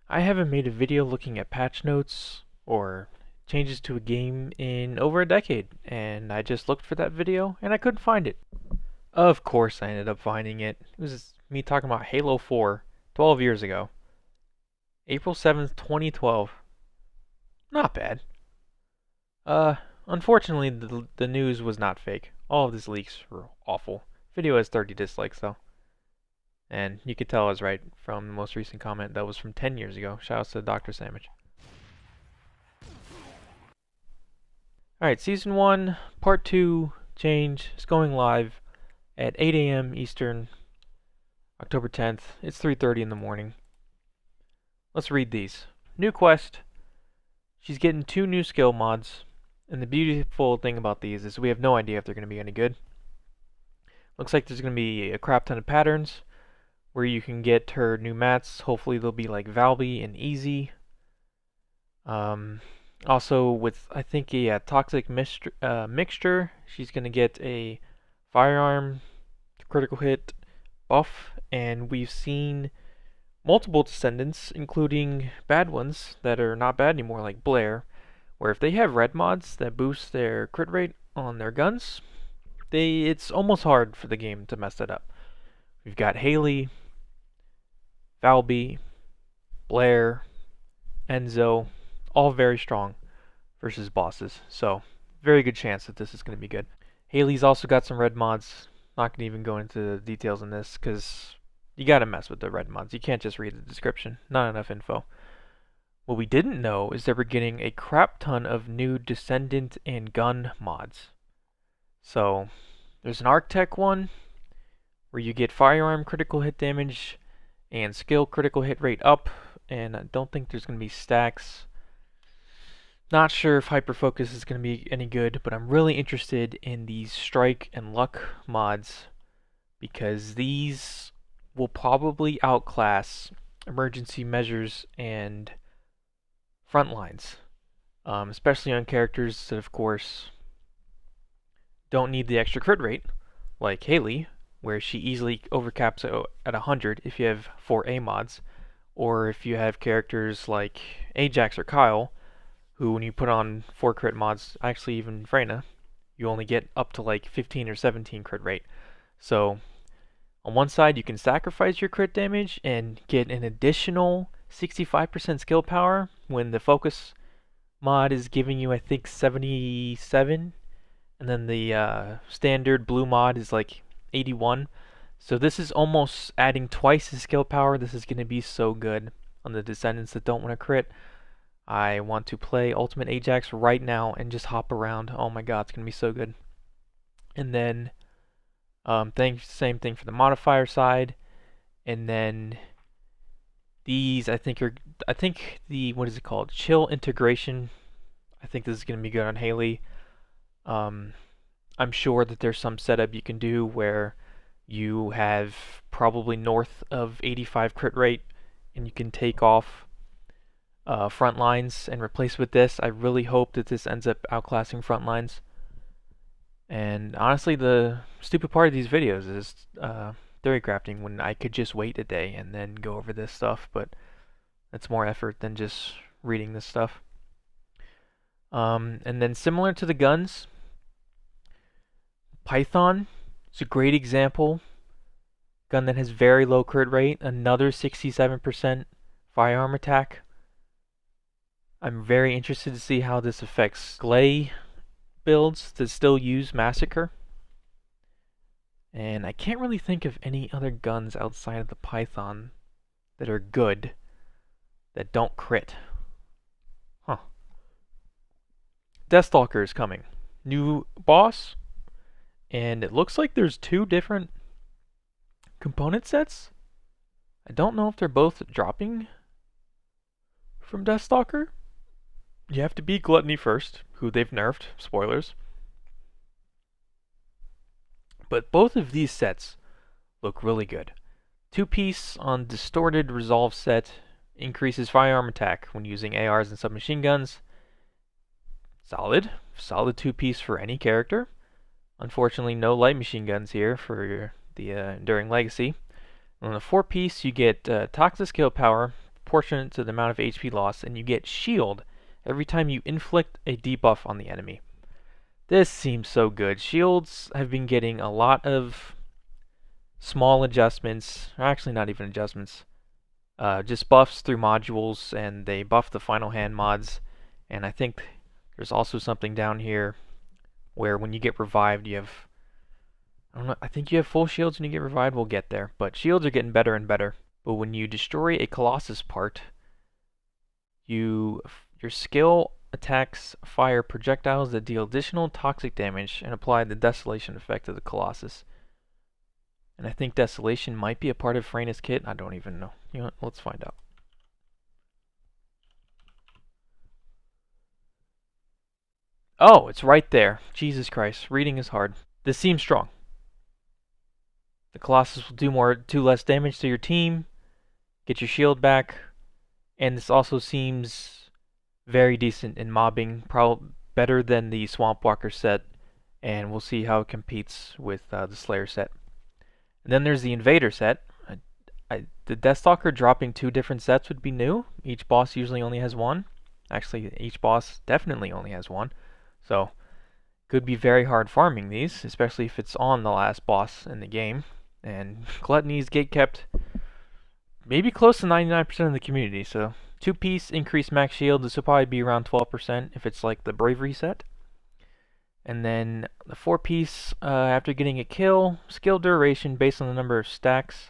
I haven't made a video looking at patch notes or changes to a game in over a decade, and I just looked for that video and I couldn't find it. Of course I ended up finding it. It was me talking about Halo 4 12 years ago. April 7th, 2012. Not bad. Uh, Unfortunately the news was not fake. All of these leaks were awful. Video has 30 dislikes though. And you could tell I was right from the most recent comment that was from 10 years ago. Shoutouts to Dr. Sandwich. Alright, Season 1, Part 2, Change, is going live at 8 a.m. Eastern, October 10th. It's 3:30 in the morning. Let's read these. New quest. She's getting 2 new skill mods. And the beautiful thing about these is we have no idea if they're going to be any good. Looks like there's going to be a crap ton of patterns where you can get her new mats. Hopefully they'll be like Valby and Easy. Also with, I think, a toxic mixture, she's going to get a firearm critical hit buff, and we've seen multiple Descendants, including bad ones that are not bad anymore, like Blair, where if they have red mods that boost their crit rate on their guns, it's almost hard for the game to mess that up. We've got Haley, Valby, Blair, Enzo, all very strong versus bosses, so very good chance that this is going to be good. Haley's also got some red mods. Not going to even go into the details on this because you got to mess with the red mods. You can't just read the description. Not enough info. What we didn't know is that we're getting a crap ton of new Descendant and gun mods. So there's an Arctech one where you get firearm critical hit damage and skill critical hit rate up, and I don't think there's going to be stacks. Not sure if Hyper Focus is going to be any good, but I'm really interested in these Strike and Luck mods because these will probably outclass emergency measures and front lines, especially on characters that, of course, don't need the extra crit rate, like Haley, where she easily overcaps at 100 if you have 4A mods, or if you have characters like Ajax or Kyle, who when you put on 4 crit mods, actually even Freyna, you only get up to like 15 or 17 crit rate. So on one side you can sacrifice your crit damage and get an additional 65% skill power when the focus mod is giving you, I think, 77, and then the standard blue mod is like 81. So this is almost adding twice the skill power. This is going to be so good on the Descendants that don't want to crit. I want to play Ultimate Ajax right now and just hop around. Oh my god, it's going to be so good. And then same thing for the modifier side. And then these, I think the, what is it called? Chill integration. I think this is going to be good on Haley. I'm sure that there's some setup you can do where you have probably north of 85 crit rate and you can take off front lines and replace with this. I really hope that this ends up outclassing front lines. And honestly, the stupid part of these videos is theory crafting when I could just wait a day and then go over this stuff, but it's more effort than just reading this stuff. And then similar to the guns, Python is a great example. Gun that has very low crit rate, another 67% firearm attack. I'm very interested to see how this affects Glay builds that still use Massacre. And I can't really think of any other guns outside of the Python that are good that don't crit. Huh. Deathstalker is coming. New boss. And it looks like there's 2 different component sets. I don't know if they're both dropping from Deathstalker. You have to beat Gluttony first, who they've nerfed. Spoilers. But both of these sets look really good. 2-piece on Distorted Resolve set increases firearm attack when using ARs and submachine guns. Solid 2-piece for any character. Unfortunately, no light machine guns here for the Enduring Legacy. On the 4-piece, you get toxic skill power proportionate to the amount of HP loss, and you get shield every time you inflict a debuff on the enemy. This seems so good. Shields have been getting a lot of small adjustments, or actually not even adjustments, just buffs through modules, and they buff the final hand mods. And I think there's also something down here where when you get revived, you have, I don't know, I think you have full shields when you get revived. We'll get there, but shields are getting better and better. But when you destroy a Colossus part, your skill attacks fire projectiles that deal additional toxic damage and apply the Desolation effect to the Colossus. And I think Desolation might be a part of Freyna's kit. I don't even know. You know what? Let's find out. Oh, it's right there. Jesus Christ. Reading is hard. This seems strong. The Colossus will do less damage to your team. Get your shield back. And this also seems very decent in mobbing. Probably better than the Swamp Walker set. And we'll see how it competes with the Slayer set. And then there's the Invader set. The Deathstalker dropping 2 different sets would be new. Each boss usually only has 1. Actually, each boss definitely only has 1. So, could be very hard farming these, especially if it's on the last boss in the game. And Gluttony's gatekept maybe close to 99% of the community. So, 2-piece increased max shield. This will probably be around 12% if it's like the Bravery set. And then the 4-piece, after getting a kill, skill duration based on the number of stacks,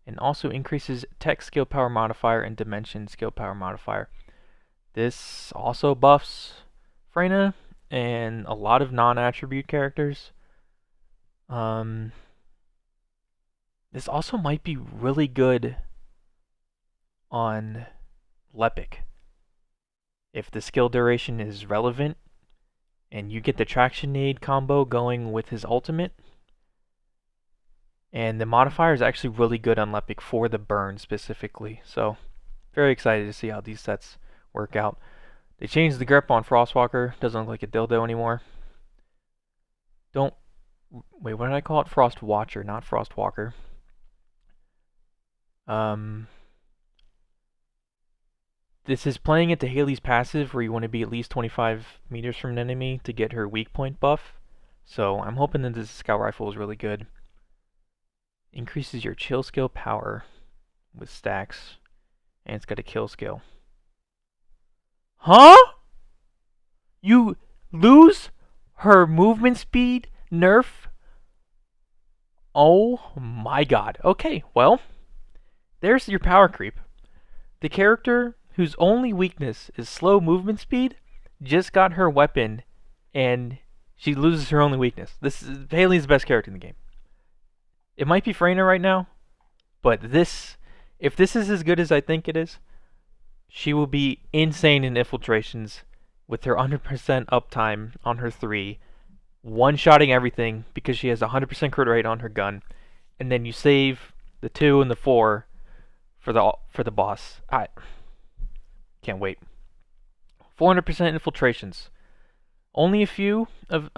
and also increases tech skill power modifier and dimension skill power modifier. This also buffs Freyna and a lot of non-attribute characters. This also might be really good on Lepic. If the skill duration is relevant, and you get the Traction Nade combo going with his ultimate. And the modifier is actually really good on Lepic for the burn specifically. So, very excited to see how these sets work out. They changed the grip on Frostwalker. Doesn't look like a dildo anymore. Wait, what did I call it? Frost Watcher, not Frostwalker. This is playing into Haley's passive, where you want to be at least 25 meters from an enemy to get her weak point buff. So I'm hoping that this scout rifle is really good. Increases your chill skill power with stacks, and it's got a kill skill. Huh? You lose her movement speed nerf? Oh my god. Okay, well, there's your power creep. The character whose only weakness is slow movement speed just got her weapon, and she loses her only weakness. Haley's the best character in the game. It might be Freyna right now, but if this is as good as I think it is, she will be insane in infiltrations with her 100% uptime on her 3, one-shotting everything because she has 100% crit rate on her gun, and then you save the 2 and the 4 for the boss. I can't wait. 400% infiltrations. Only a few of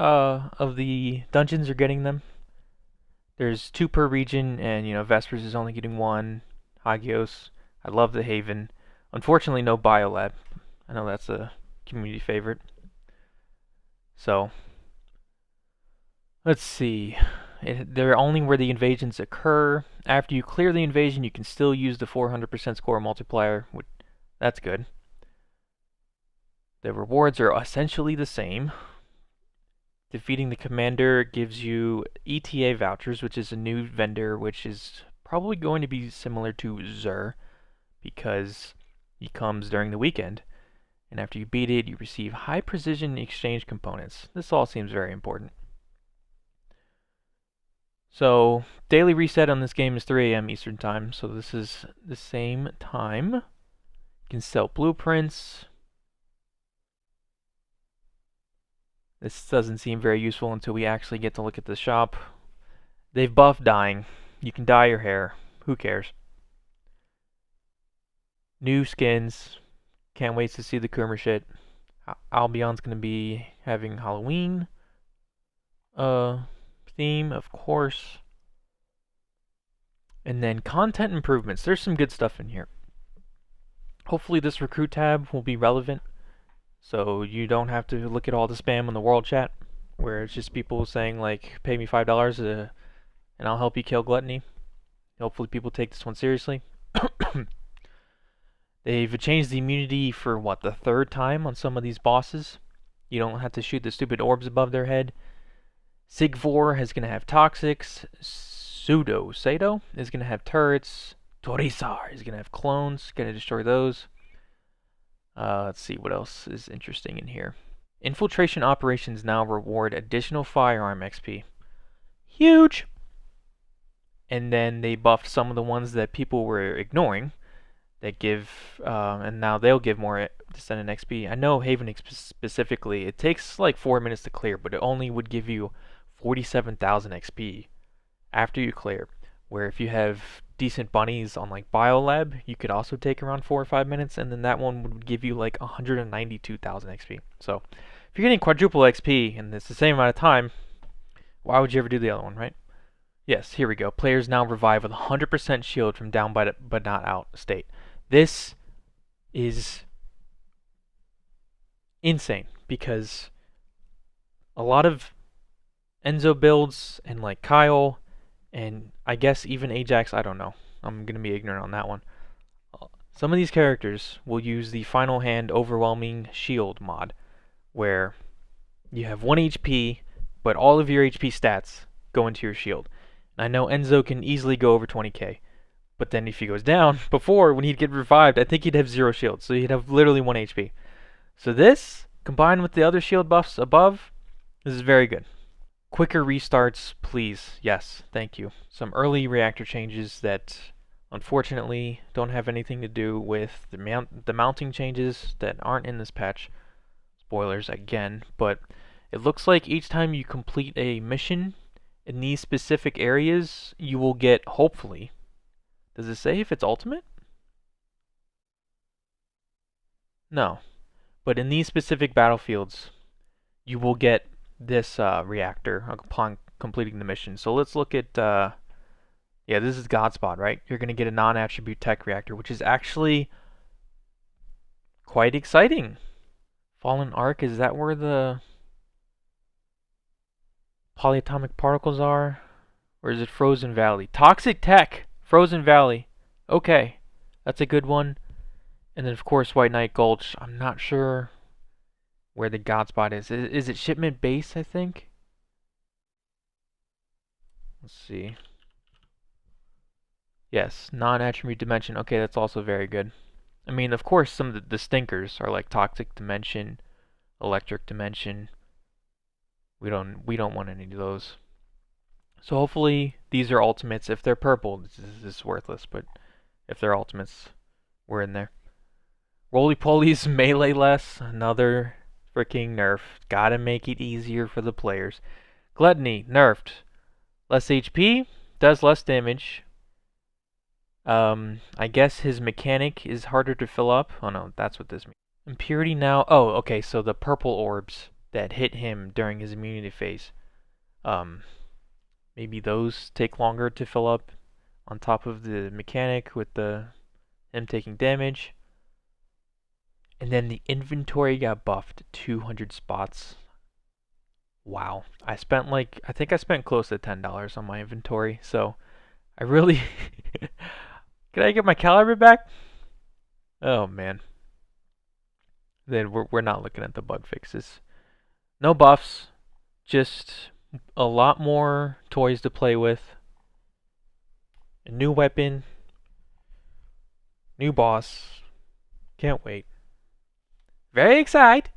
the dungeons are getting them. There's 2 per region, and Vespers is only getting 1. Hagios. I love the Haven. Unfortunately, no Biolab. I know that's a community favorite. So, let's see. They're only where the invasions occur. After you clear the invasion, you can still use the 400% score multiplier. That's good. The rewards are essentially the same. Defeating the commander gives you ETA vouchers, which is a new vendor, which is probably going to be similar to Zur, because he comes during the weekend. And after you beat it, you receive high precision exchange components. This all seems very important. So, daily reset on this game is 3 AM Eastern Time, so this is the same time. You can sell blueprints. This doesn't seem very useful until we actually get to look at the shop. They've buffed dyeing. You can dye your hair. Who cares? New skins. Can't wait to see the Coomer shit. Albion's going to be having Halloween theme, of course. And then content improvements. There's some good stuff in here. Hopefully this recruit tab will be relevant, so you don't have to look at all the spam in the world chat, where it's just people saying like, pay me $5 and I'll help you kill Gluttony. Hopefully people take this one seriously. They've changed the immunity for what, the third time on some of these bosses. You don't have to shoot the stupid orbs above their head. Sigvor is going to have toxics. Sato is going to have turrets. Torisar is going to have clones. Going to destroy those. Let's see what else is interesting in here. Infiltration operations now reward additional firearm XP. Huge! And then they buffed some of the ones that people were ignoring. That give, and now they'll give more Descendant XP. I know Haven specifically, it takes like 4 minutes to clear, but it only would give you 47,000 XP after you clear. Where if you have decent bunnies on like Biolab, you could also take around 4 or 5 minutes, and then that one would give you like 192,000 XP. So if you're getting quadruple XP and it's the same amount of time, why would you ever do the other one, right? Yes, here we go. Players now revive with 100% shield from down but not out state. This is insane because a lot of Enzo builds and like Kyle and I guess even Ajax, I don't know. I'm going to be ignorant on that one. Some of these characters will use the Final Hand Overwhelming Shield mod where you have 1 HP but all of your HP stats go into your shield. I know Enzo can easily go over 20k, but then if he goes down, before when he'd get revived, I think he'd have 0 shield, so he'd have literally 1 HP. So this, combined with the other shield buffs above, this is very good. Quicker restarts, please. Yes, thank you. Some early reactor changes that unfortunately don't have anything to do with the mounting changes that aren't in this patch. Spoilers again, but it looks like each time you complete a mission in these specific areas, you will get, hopefully, does it say if it's ultimate? No. But in these specific battlefields, you will get this reactor upon completing the mission. So let's look at, yeah, this is Godspot, right? You're going to get a non-attribute tech reactor, which is actually quite exciting. Fallen Arc, is that where the polyatomic particles are? Or is it Frozen Valley? Toxic Tech! Frozen Valley. Okay. That's a good one. And then, of course, White Knight Gulch. I'm not sure where the Godspot is. Is it Shipment Base, I think? Let's see. Yes, non-attribute dimension. Okay, that's also very good. I mean, of course, some of the stinkers are like Toxic Dimension, Electric Dimension. We don't want any of those. So hopefully these are ultimates. If they're purple, this is worthless, but if they're ultimates, we're in there. Roly-Poly's melee less, another freaking nerf. Gotta make it easier for the players. Gluttony, nerfed. Less HP, does less damage. I guess his mechanic is harder to fill up. Oh no, that's what this means. Impurity now, oh, okay, so the purple orbs that hit him during his immunity phase. Maybe those take longer to fill up on top of the mechanic with him taking damage. And then the inventory got buffed 200 spots. Wow. I think I spent close to $10 on my inventory, so I really... Can I get my caliber back? Oh man. Then we're not looking at the bug fixes. No buffs, just a lot more toys to play with. A new weapon. New boss. Can't wait. Very excited.